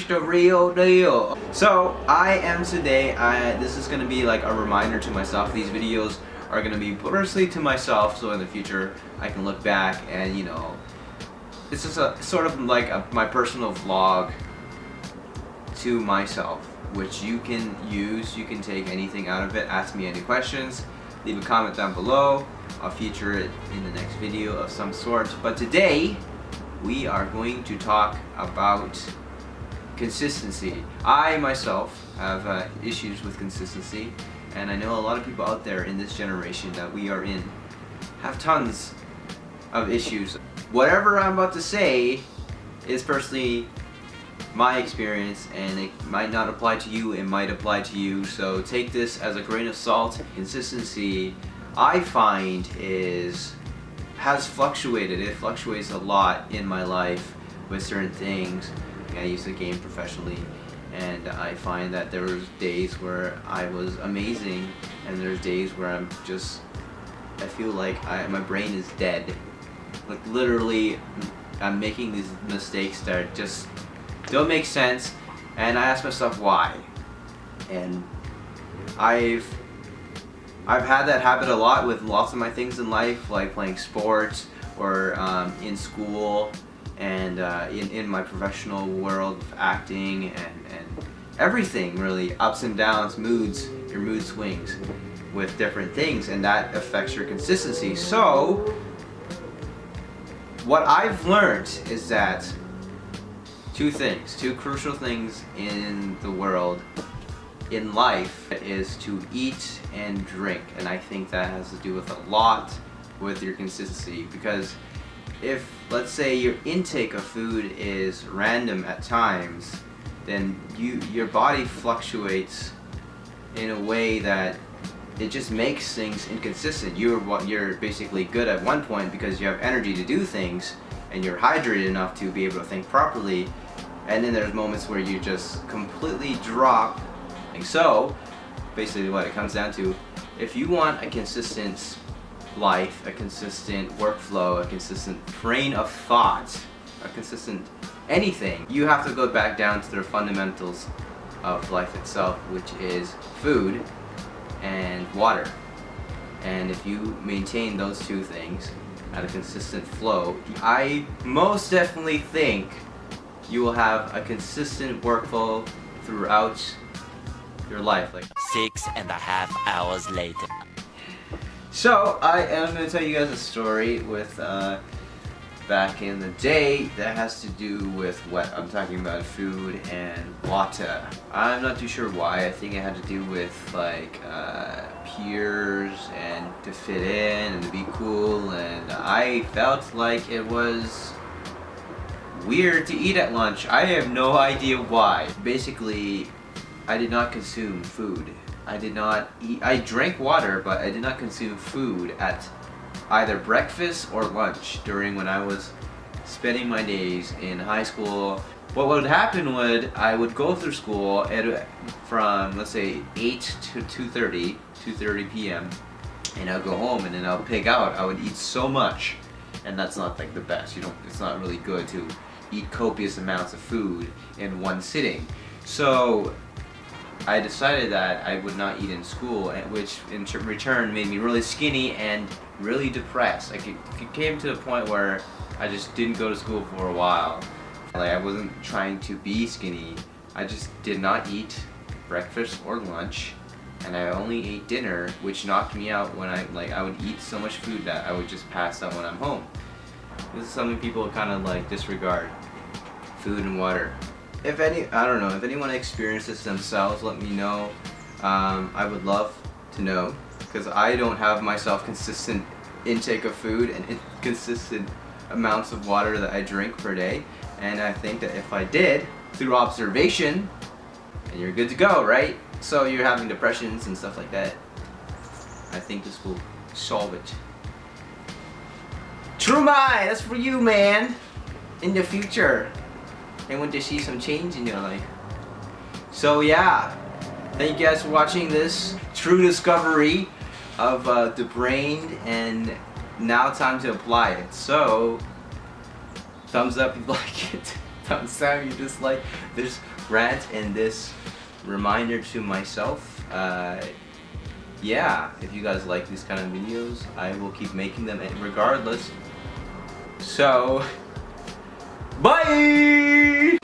the real deal. So I am today, this is going to be like a reminder to myself. These videos are going to be personally to myself, so in the future I can look back and, you know, it's just a sort of like my personal vlog to myself, which you can use. You can take anything out of it. Ask me any questions, leave a comment down below. I'll feature it in the next video of some sort. But today we are going to talk about consistency. I myself have issues with consistency, and I know a lot of people out there in this generation that we are in have tons of issues. Whatever I'm about to say is personally my experience, and it might not apply to you, it might apply to you, so take this as a grain of salt. Consistency, I find, has fluctuated. It fluctuates a lot in my life with certain things. I used to game professionally, and I find that there was days where I was amazing, and there's days where I feel like my brain is dead. Like literally, I'm making these mistakes that just don't make sense, and I ask myself why. And I've had that habit a lot with lots of my things in life, like playing sports or in school, and in my professional world of acting and everything really, ups and downs, moods, your mood swings with different things, and that affects your consistency. So what I've learned is that two crucial things in the world, in life, is to eat and drink. And I think that has to do with a lot with your consistency, because if, let's say, your intake of food is random at times, then your body fluctuates in a way that it just makes things inconsistent. You're basically good at one point because you have energy to do things and you're hydrated enough to be able to think properly, and then there's moments where you just completely drop. And so basically what it comes down to, if you want a consistent life, a consistent workflow, a consistent train of thought, a consistent anything, you have to go back down to the fundamentals of life itself, which is food and water. And if you maintain those two things at a consistent flow, I most definitely think you will have a consistent workflow throughout your life. Like 6.5 hours later. So I am going to tell you guys a story with back in the day that has to do with what I'm talking about, food and water. I'm not too sure why. I think it had to do with like peers and to fit in and to be cool, and I felt like it was weird to eat at lunch. I have no idea why. Basically, I did not consume food. I did not eat. I drank water, but I did not consume food at either breakfast or lunch during when I was spending my days in high school. What would happen I would go through school from, let's say, 8 to 2:30 p.m. and I'll go home and then I'll pig out. I would eat so much, and that's not like the best. It's not really good to eat copious amounts of food in one sitting. So I decided that I would not eat in school, which in return made me really skinny and really depressed. Like it came to the point where I just didn't go to school for a while. Like I wasn't trying to be skinny. I just did not eat breakfast or lunch, and I only ate dinner, which knocked me out when I would eat so much food that I would just pass out when I'm home. This is something people kind of like disregard. Food and water. I don't know, if anyone experienced this themselves, let me know. I would love to know, because I don't have myself consistent intake of food and consistent amounts of water that I drink per day. And I think that if I did, through observation, and you're good to go, right? So you're having depressions and stuff like that, I think this will solve it. TRUELYMAI, that's for you, man, in the future. I want to see some change in your life. So yeah, thank you guys for watching this true discovery of the brain, and now time to apply it. So thumbs up if you like it. thumbs down, you dislike this rant and this reminder to myself. Yeah, if you guys like these kind of videos, I will keep making them regardless. So, bye!